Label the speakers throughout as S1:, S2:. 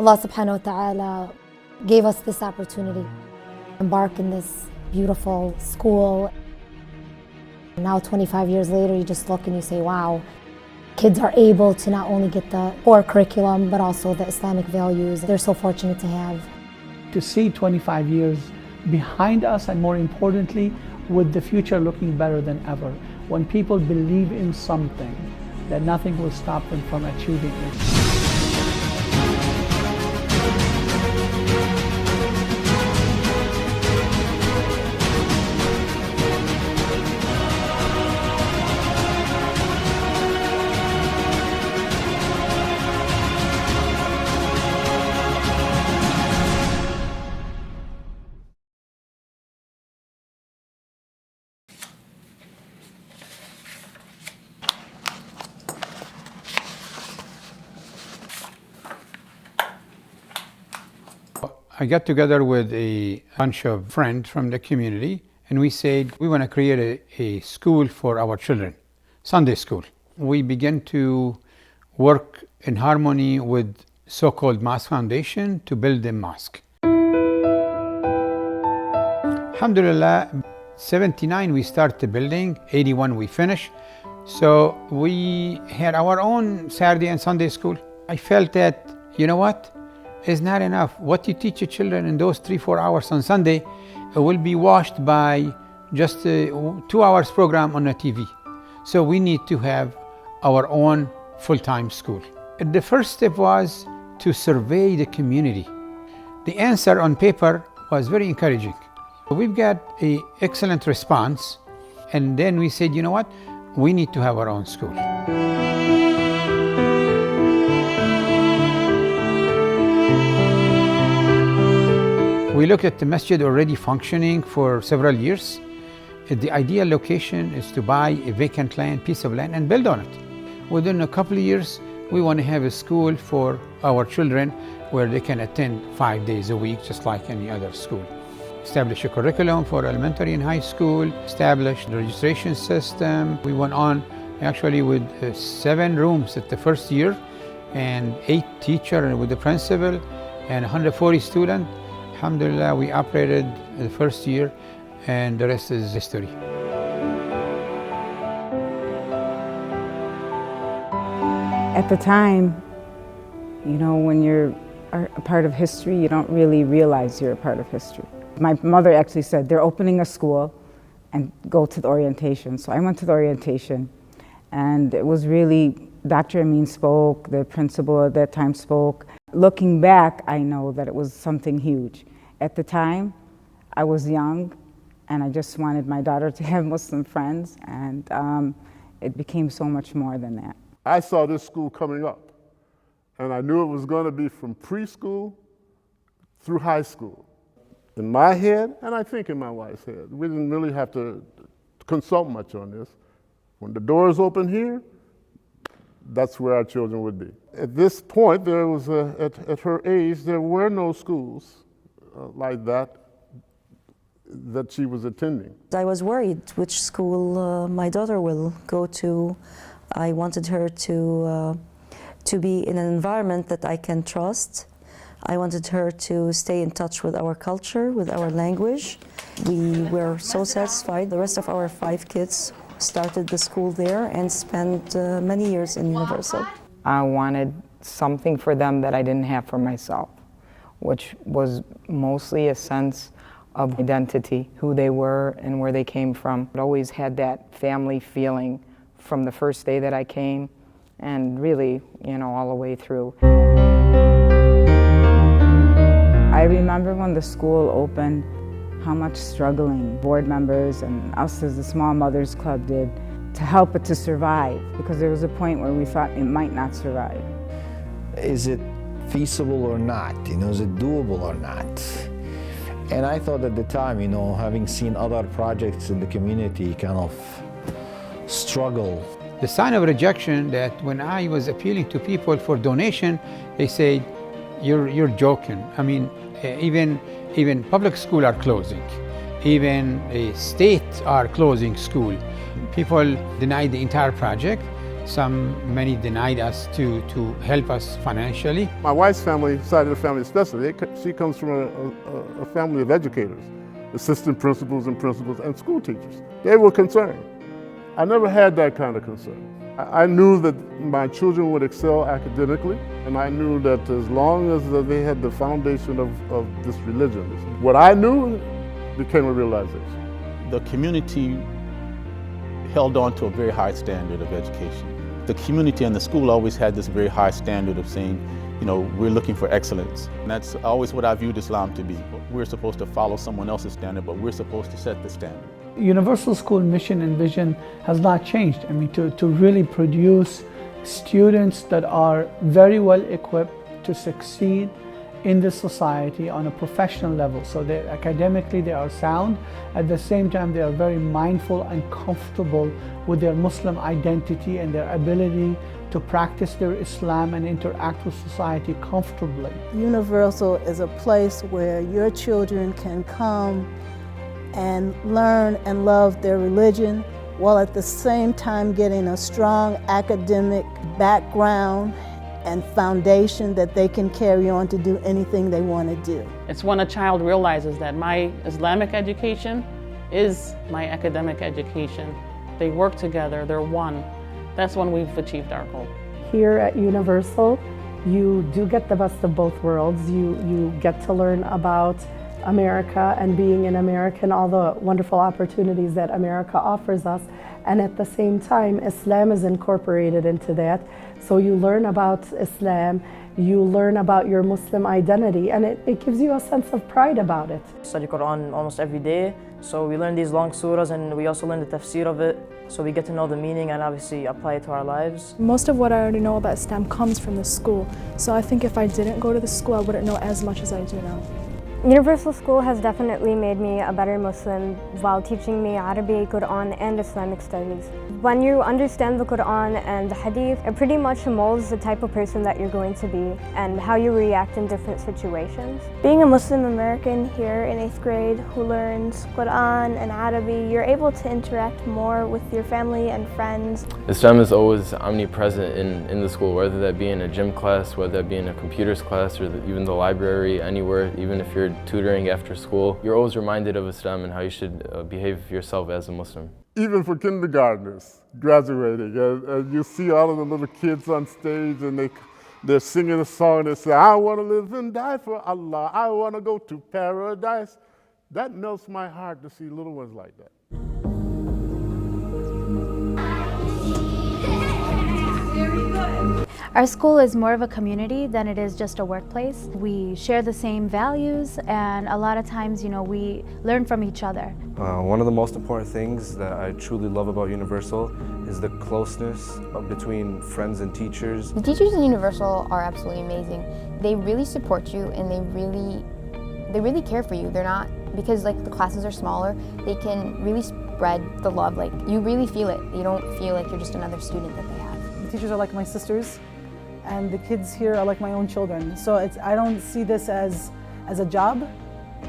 S1: Allah subhanahu wa ta'ala gave us this opportunity, embark in this beautiful school. Now 25 years later, you just look and you say, wow, kids are able to not only get the core curriculum, but also the Islamic values. They're so fortunate to have.
S2: To see 25 years behind us, and more importantly, with the future looking better than ever. When people believe in something, that nothing will stop them from achieving it.
S3: I got together with a bunch of friends from the community, and we said we want to create a school for our children, Sunday school. We began to work in harmony with so-called Mosque Foundation to build a mosque. Alhamdulillah, 79 we started the building, 81 we finished. So we had our own Saturday and Sunday school. I felt that, you know what? Is not enough. What you teach your children in those 3-4 hours on Sunday will be washed by just a 2 hours program on the TV. So we need to have our own full-time school. The first step was to survey the community. The answer on paper was very encouraging. We've got an excellent response, and then we said, you know what? We need to have our own school. We looked at the masjid already functioning for several years. The ideal location is to buy a vacant land, piece of land, and build on it. Within a couple of years, we want to have a school for our children where they can attend 5 days a week, just like any other school. Establish a curriculum for elementary and high school, establish the registration system. We went on actually with 7 rooms at the first year and 8 teachers with the principal and 140 students. Alhamdulillah, we operated the first year, and the rest is history.
S4: At the time, you know, when you're a part of history, you don't really realize you're a part of history. My mother actually said, they're opening a school and go to the orientation. So I went to the orientation, and it was really, Dr. Amin spoke, the principal at that time spoke. Looking back, I know that it was something huge. At the time, I was young, and I just wanted my daughter to have Muslim friends, and it became so much more than that.
S5: I saw this school coming up, and I knew it was going to be from preschool through high school. In my head, and I think in my wife's head, we didn't really have to consult much on this. When the doors open here, that's where our children would be. At this point, there was at her age, there were no schools like that she was attending.
S6: I was worried which school my daughter will go to. I wanted her to be in an environment that I can trust. I wanted her to stay in touch with our culture, with our language. We were so satisfied. The rest of our 5 kids started the school there and spent many years in Universal.
S4: I wanted something for them that I didn't have for myself, which was mostly a sense of identity, who they were and where they came from. I always had that family feeling from the first day that I came, and really, you know, all the way through. I remember when the school opened, how much struggling board members and us as the Small Mothers Club did to help it to survive, because there was a point where we thought it might not survive.
S7: Is it feasible or not? You know, is it doable or not? And I thought at the time, you know, having seen other projects in the community kind of struggle.
S3: The sign of rejection that when I was appealing to people for donation, they say, you're joking. I mean, even public schools are closing. Even the states are closing school. People denied the entire project. Many denied us to help us financially.
S5: My wife's family, side of the family especially, she comes from a family of educators, assistant principals and school teachers. They were concerned. I never had that kind of concern. I knew that my children would excel academically, and I knew that as long as they had the foundation of this religion, what I knew became a realization.
S8: The community held on to a very high standard of education. The community and the school always had this very high standard of saying, you know, we're looking for excellence. And that's always what I viewed Islam to be. We're supposed to follow someone else's standard, but we're supposed to set the standard.
S2: Universal School mission and vision has not changed. I mean, to really produce students that are very well equipped to succeed in this society on a professional level. So academically they are sound. At the same time, they are very mindful and comfortable with their Muslim identity and their ability to practice their Islam and interact with society comfortably.
S9: Universal is a place where your children can come and learn and love their religion while at the same time getting a strong academic background and foundation that they can carry on to do anything they want to do.
S10: It's when a child realizes that my Islamic education is my academic education. They work together, they're one. That's when we've achieved our goal.
S11: Here at Universal, you do get the best of both worlds. You get to learn about America and being in America and all the wonderful opportunities that America offers us. And at the same time, Islam is incorporated into that. So you learn about Islam, you learn about your Muslim identity, and it gives you a sense of pride about it.
S12: I study Quran almost every day, so we learn these long surahs and we also learn the tafsir of it, so we get to know the meaning and obviously apply it to our lives.
S13: Most of what I already know about Islam comes from the school, so I think if I didn't go to the school, I wouldn't know as much as I do now.
S14: Universal School has definitely made me a better Muslim while teaching me Arabic, Quran, and Islamic studies. When you understand the Quran and the Hadith, it pretty much molds the type of person that you're going to be and how you react in different situations.
S15: Being a Muslim American here in 8th grade who learns Quran and Arabic, you're able to interact more with your family and friends.
S16: Islam is always omnipresent in the school, whether that be in a gym class, whether that be in a computers class, or even the library, anywhere, even if you're tutoring after school. You're always reminded of Islam and how you should behave yourself as a Muslim.
S5: Even for kindergartners graduating, and you see all of the little kids on stage and they're singing a song that says, I want to live and die for Allah, I want to go to paradise. That melts my heart to see little ones like that.
S17: Our school is more of a community than it is just a workplace. We share the same values, and a lot of times, we learn from each other.
S18: One of the most important things that I truly love about Universal is the closeness between friends and teachers.
S19: The teachers in Universal are absolutely amazing. They really support you and they really care for you. They're not, because the classes are smaller, they can really spread the love. You really feel it. You don't feel like you're just another student that they have.
S20: The teachers are like my sisters, and the kids here are like my own children. So I don't see this as a job,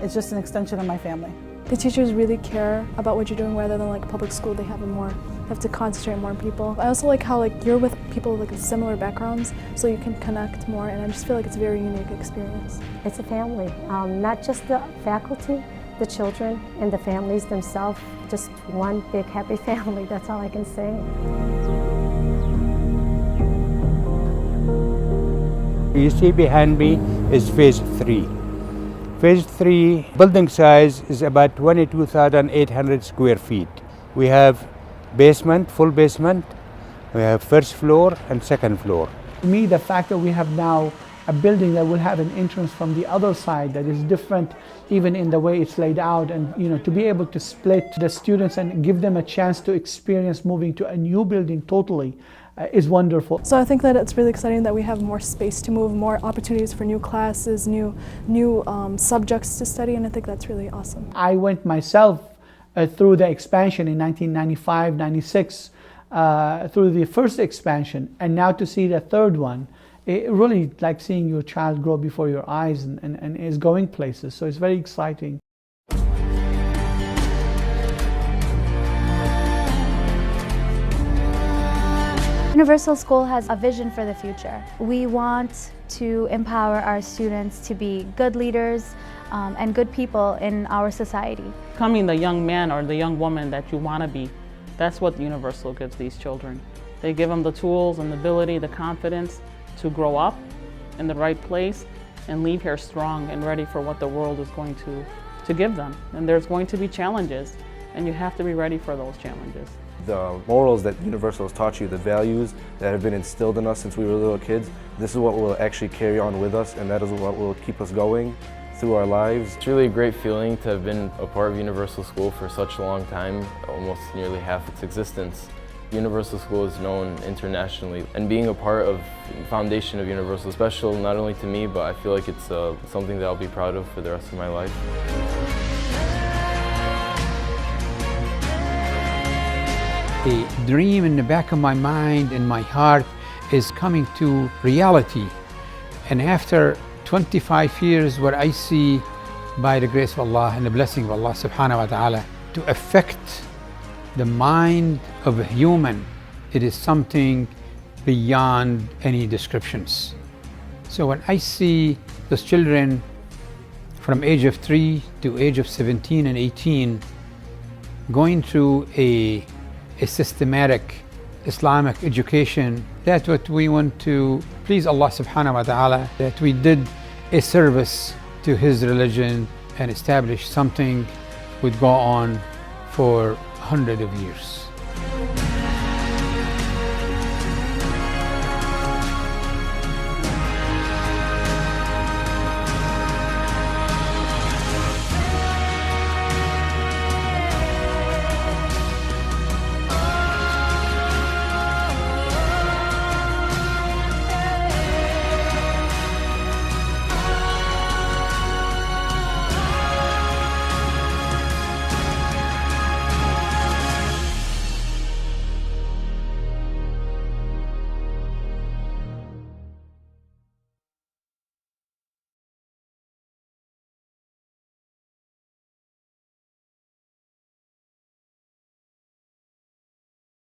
S20: it's just an extension of my family.
S13: The teachers really care about what you're doing rather than public school. They have to concentrate more on people. I also like how you're with people with similar backgrounds, so you can connect more, and I just feel like it's a very unique experience.
S11: It's a family, not just the faculty, the children and the families themselves, just one big happy family, that's all I can say.
S21: You see behind me is phase 3. Phase 3 building size is about 22,800 square feet. We have basement, full basement, we have first floor and second floor.
S2: To me, the fact that we have now a building that will have an entrance from the other side that is different even in the way it's laid out, and to be able to split the students and give them a chance to experience moving to a new building totally is wonderful.
S13: So I think that it's really exciting that we have more space to move, more opportunities for new classes, new subjects to study, and I think that's really awesome.
S2: I went myself through the expansion in 1995, 96, through the first expansion, and now to see the third one, it really like seeing your child grow before your eyes and is going places, so it's very exciting.
S17: Universal School has a vision for the future. We want to empower our students to be good leaders and good people in our society.
S10: Becoming the young man or the young woman that you want to be, that's what Universal gives these children. They give them the tools and the ability, the confidence to grow up in the right place and leave here strong and ready for what the world is going to give them. And there's going to be challenges, and you have to be ready for those challenges.
S18: The morals that Universal has taught you, the values that have been instilled in us since we were little kids, this is what will actually carry on with us, and that is what will keep us going through our lives.
S16: It's really a great feeling to have been a part of Universal School for such a long time, almost nearly half its existence. Universal School is known internationally, and being a part of the foundation of Universal is special not only to me, but I feel like it's something that I'll be proud of for the rest of my life.
S3: A dream in the back of my mind and my heart is coming to reality. And after 25 years, what I see by the grace of Allah and the blessing of Allah subhanahu wa ta'ala to affect the mind of a human, it is something beyond any descriptions. So when I see those children from age of 3 to age of 17 and 18 going through a systematic Islamic education, that's what we want to please Allah subhanahu wa ta'ala, that we did a service to His religion and establish something would go on for hundreds of years.